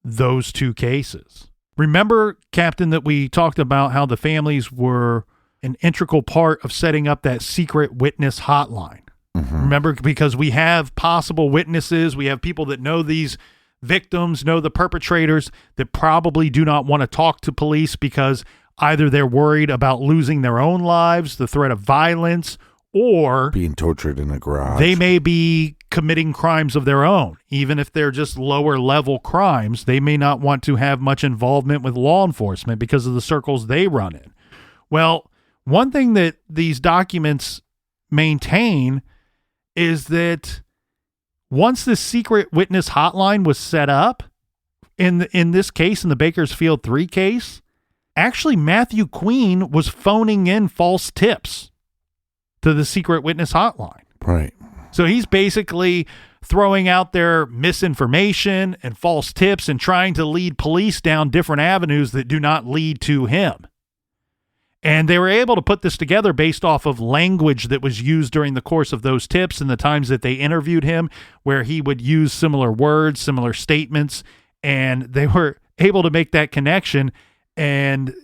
those two cases. Remember, Captain, that we talked about how the families were an integral part of setting up that secret witness hotline. Mm-hmm. Remember, because we have possible witnesses, we have people that know these victims, know the perpetrators, that probably do not want to talk to police because either they're worried about losing their own lives, the threat of violence, or being tortured in a garage. They may be committing crimes of their own. Even if they're just lower level crimes, they may not want to have much involvement with law enforcement because of the circles they run in. Well, one thing that these documents maintain is that once this secret witness hotline was set up, in this case, in the Bakersfield 3 case, actually Matthew Queen was phoning in false tips to the secret witness hotline. Right. So he's basically throwing out their misinformation and false tips and trying to lead police down different avenues that do not lead to him. And they were able to put this together based off of language that was used during the course of those tips and the times that they interviewed him, where he would use similar words, similar statements, and they were able to make that connection. And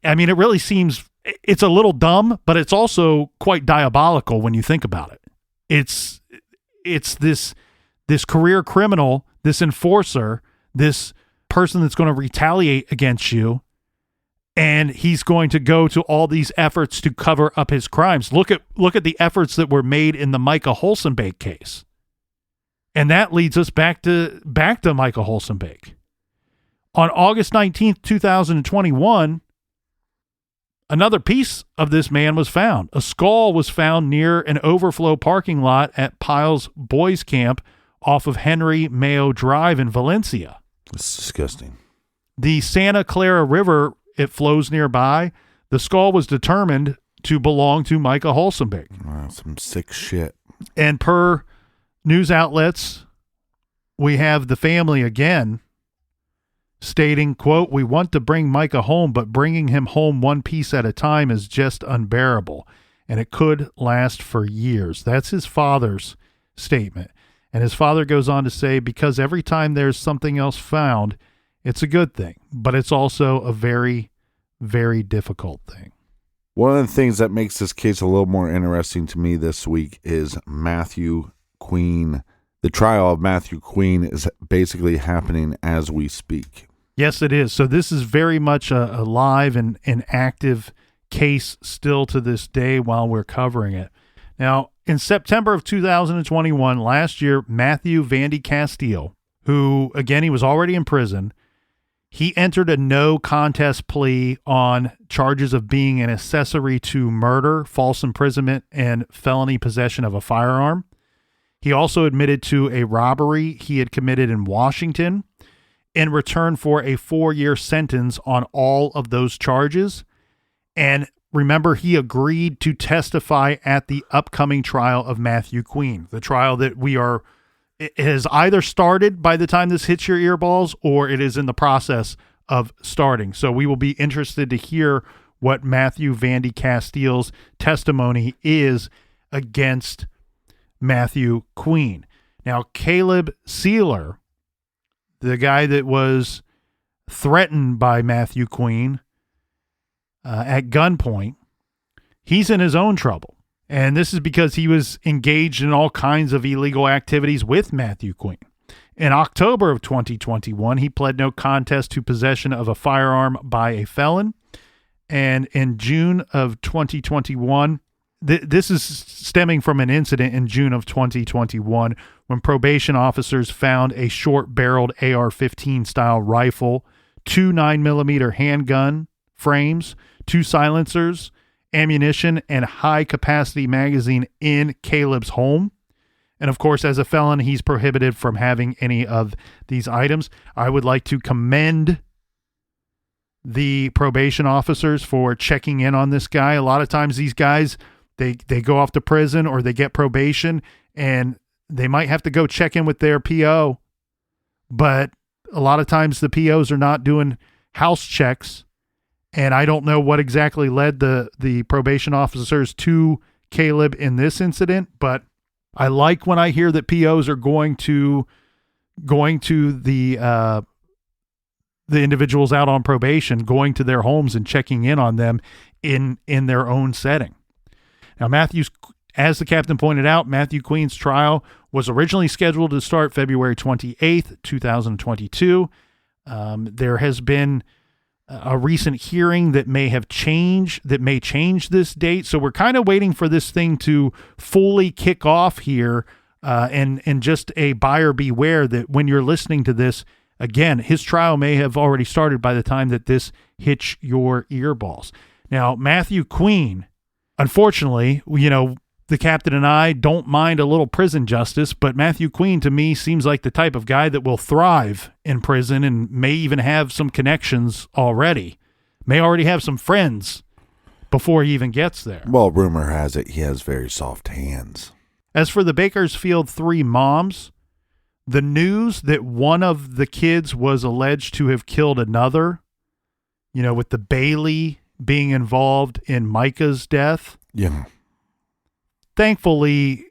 I mean, it really seems, it's a little dumb, but it's also quite diabolical when you think about it. It's this career criminal, this enforcer, this person that's going to retaliate against you, and he's going to go to all these efforts to cover up his crimes. Look at the efforts that were made in the Micah Holsonbake case. And that leads us back to Micah Holsonbake. On August 19th, 2021, another piece of this man was found. A skull was found near an overflow parking lot at Piles Boys Camp off of Henry Mayo Drive in Valencia. That's disgusting. The Santa Clara River, it flows nearby. The skull was determined to belong to Micah Holsonbake. Wow, some sick shit. And per news outlets, we have the family again stating, quote, "We want to bring Micah home, but bringing him home one piece at a time is just unbearable, and it could last for years." That's his father's statement. And his father goes on to say, because every time there's something else found, it's a good thing, but it's also a very, very difficult thing. One of the things that makes this case a little more interesting to me this week is Matthew Queen. The trial of Matthew Queen is basically happening as we speak. Yes, it is. So this is very much a live and active case still to this day while we're covering it. Now, in September of 2021, last year, Matthew Vandy Castile, who, again, he was already in prison, he entered a no contest plea on charges of being an accessory to murder, false imprisonment, and felony possession of a firearm. He also admitted to a robbery he had committed in Washington in return for a 4-year sentence on all of those charges. And remember, he agreed to testify at the upcoming trial of Matthew Queen, the trial that it has either started by the time this hits your earballs or it is in the process of starting. So we will be interested to hear what Matthew Vandy Castile's testimony is against Matthew Queen. Now, Caleb Sealer, the guy that was threatened by Matthew Queen at gunpoint, he's in his own trouble. And this is because he was engaged in all kinds of illegal activities with Matthew Queen. In October of 2021, he pled no contest to possession of a firearm by a felon. And in June of 2021, this is stemming from an incident in June of 2021 when probation officers found a short-barreled AR-15 style rifle, 2 9mm handgun frames, 2 silencers, ammunition, and high-capacity magazine in Caleb's home. And, of course, as a felon, he's prohibited from having any of these items. I would like to commend the probation officers for checking in on this guy. A lot of times these guys, they go off to prison or they get probation, and they might have to go check in with their PO. But a lot of times the POs are not doing house checks. And I don't know what exactly led the probation officers to Caleb in this incident, but I like when I hear that POs are going to the individuals out on probation, going to their homes and checking in on them in their own setting. Now, as the captain pointed out, Matthew Queen's trial was originally scheduled to start February 28th, 2022. There has been a recent hearing that may change this date. So we're kind of waiting for this thing to fully kick off here. And just a buyer beware that when you're listening to this, again, his trial may have already started by the time that this hits your earballs. Now, Matthew Queen, unfortunately, the captain and I don't mind a little prison justice, but Matthew Queen to me seems like the type of guy that will thrive in prison and may even have some connections already. May already have some friends before he even gets there. Well, rumor has it he has very soft hands. As for the Bakersfield 3 moms, the news that one of the kids was alleged to have killed another, with the Baylee being involved in Micah's death. Yeah. Thankfully,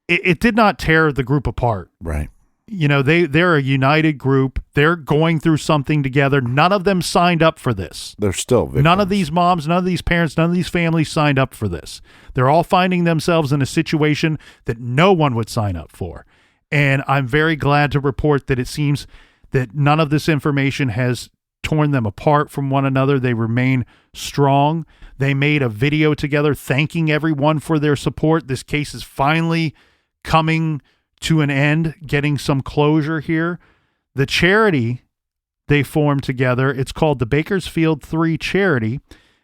it did not tear the group apart. Right. They're a united group. They're going through something together. None of them signed up for this. They're still victims. None of these moms, none of these parents, none of these families signed up for this. They're all finding themselves in a situation that no one would sign up for. And I'm very glad to report that it seems that none of this information has torn them apart from one another. They remain strong. They made a video together thanking everyone for their support. This case is finally coming to an end, getting some closure here. The charity they formed together, it's called the Bakersfield 3 Charity.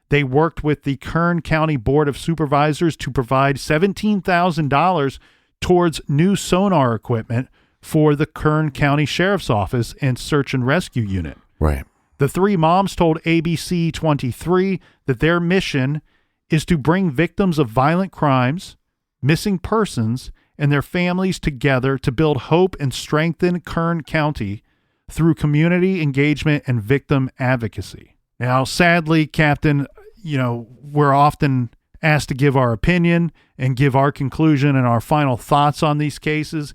They worked with the Kern County Board of Supervisors to provide $17,000 towards new sonar equipment for the Kern County Sheriff's Office and Search and Rescue Unit. Right. The 3 moms told ABC 23 that their mission is to bring victims of violent crimes, missing persons, and their families together to build hope and strengthen Kern County through community engagement and victim advocacy. Now, sadly, Captain, we're often asked to give our opinion and give our conclusion and our final thoughts on these cases.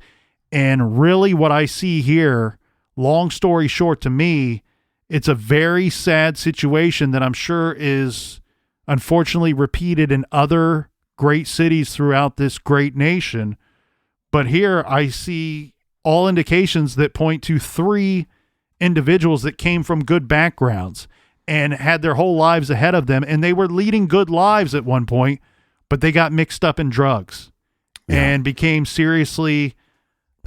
And really what I see here, long story short to me, it's a very sad situation that I'm sure is unfortunately repeated in other great cities throughout this great nation. But here I see all indications that point to 3 individuals that came from good backgrounds. and had their whole lives ahead of them, and they were leading good lives at one point, but they got mixed up in drugs and became seriously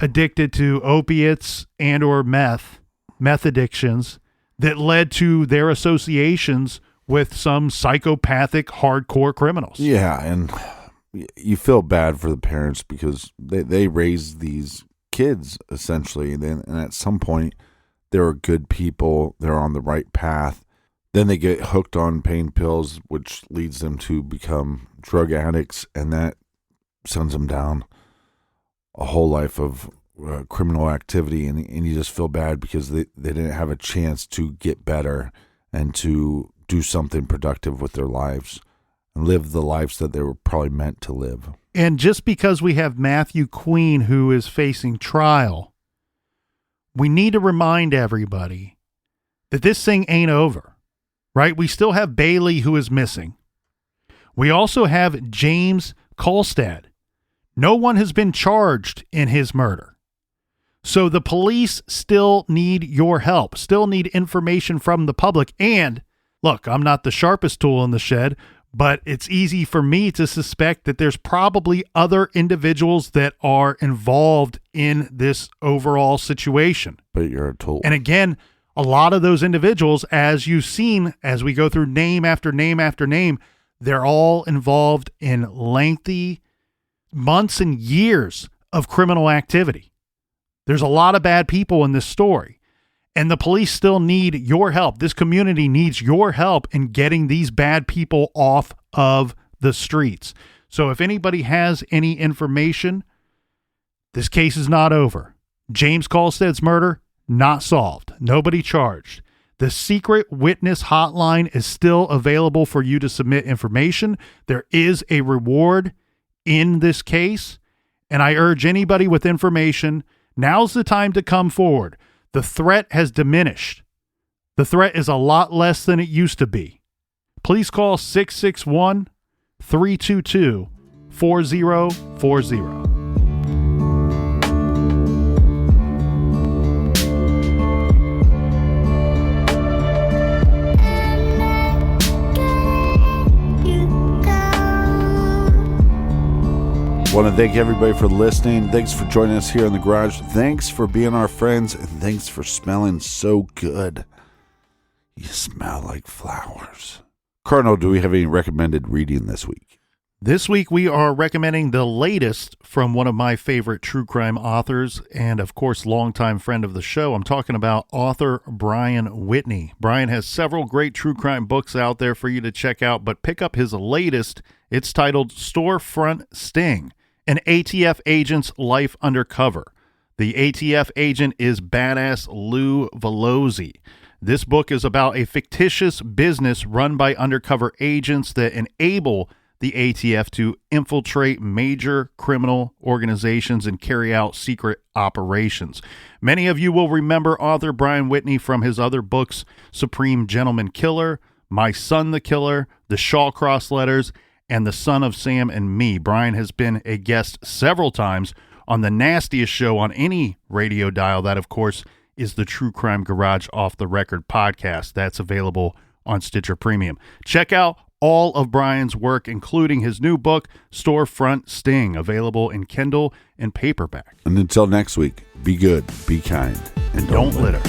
addicted to opiates and or meth addictions that led to their associations with some psychopathic hardcore criminals. Yeah, and you feel bad for the parents because they raise these kids essentially, and at some point they're good people, they're on the right path. Then they get hooked on pain pills, which leads them to become drug addicts, and that sends them down a whole life of criminal activity, and you just feel bad because they didn't have a chance to get better and to do something productive with their lives and live the lives that they were probably meant to live. And just because we have Matthew Queen, who is facing trial, we need to remind everybody that this thing ain't over, right? We still have Baylee, who is missing. We also have James Kulstad. No one has been charged in his murder. So the police still need your help, still need information from the public. And look, I'm not the sharpest tool in the shed, but it's easy for me to suspect that there's probably other individuals that are involved in this overall situation. But you're a tool. And again, a lot of those individuals, as you've seen, as we go through name after name after name, they're all involved in lengthy months and years of criminal activity. There's a lot of bad people in this story, and the police still need your help. This community needs your help in getting these bad people off of the streets. So if anybody has any information, this case is not over. James Kulstad's murder, not solved. Nobody charged. The secret witness hotline is still available for you to submit information. There is a reward in this case, and I urge anybody with information, now's the time to come forward. The threat has diminished. The threat is a lot less than it used to be. Please call 661-322-4040. I want to thank everybody for listening. Thanks for joining us here in the garage. Thanks for being our friends, and thanks for smelling so good. You smell like flowers. Colonel, do we have any recommended reading this week? This week we are recommending the latest from one of my favorite true crime authors and, of course, longtime friend of the show. I'm talking about author Brian Whitney. Brian has several great true crime books out there for you to check out, but pick up his latest. It's titled Storefront Sting: An ATF Agent's Life Undercover. The ATF agent is Badass Lou Velozzi. This book is about a fictitious business run by undercover agents that enable the ATF to infiltrate major criminal organizations and carry out secret operations. Many of you will remember author Brian Whitney from his other books, Supreme Gentleman Killer, My Son the Killer, The Shawcross Letters, and The Son of Sam and Me. Brian has been a guest several times on the nastiest show on any radio dial. That, of course, is the True Crime Garage Off the Record podcast. That's available on Stitcher Premium. Check out all of Brian's work, including his new book, Storefront Sting, available in Kindle and paperback. And until next week, be good, be kind, and don't litter.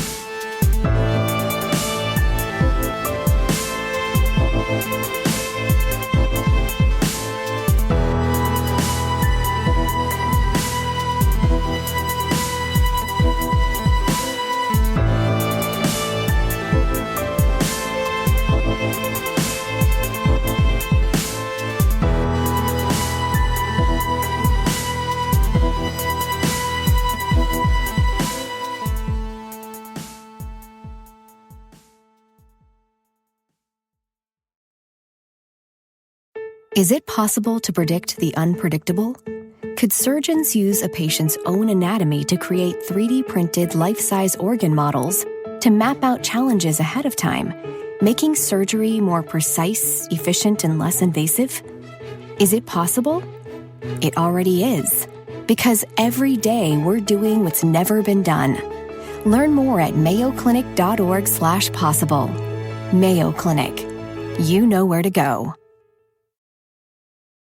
Is it possible to predict the unpredictable? Could surgeons use a patient's own anatomy to create 3D printed life-size organ models to map out challenges ahead of time, making surgery more precise, efficient, and less invasive? Is it possible? It already is, because every day we're doing what's never been done. Learn more at mayoclinic.org/possible. Mayo Clinic. You know where to go.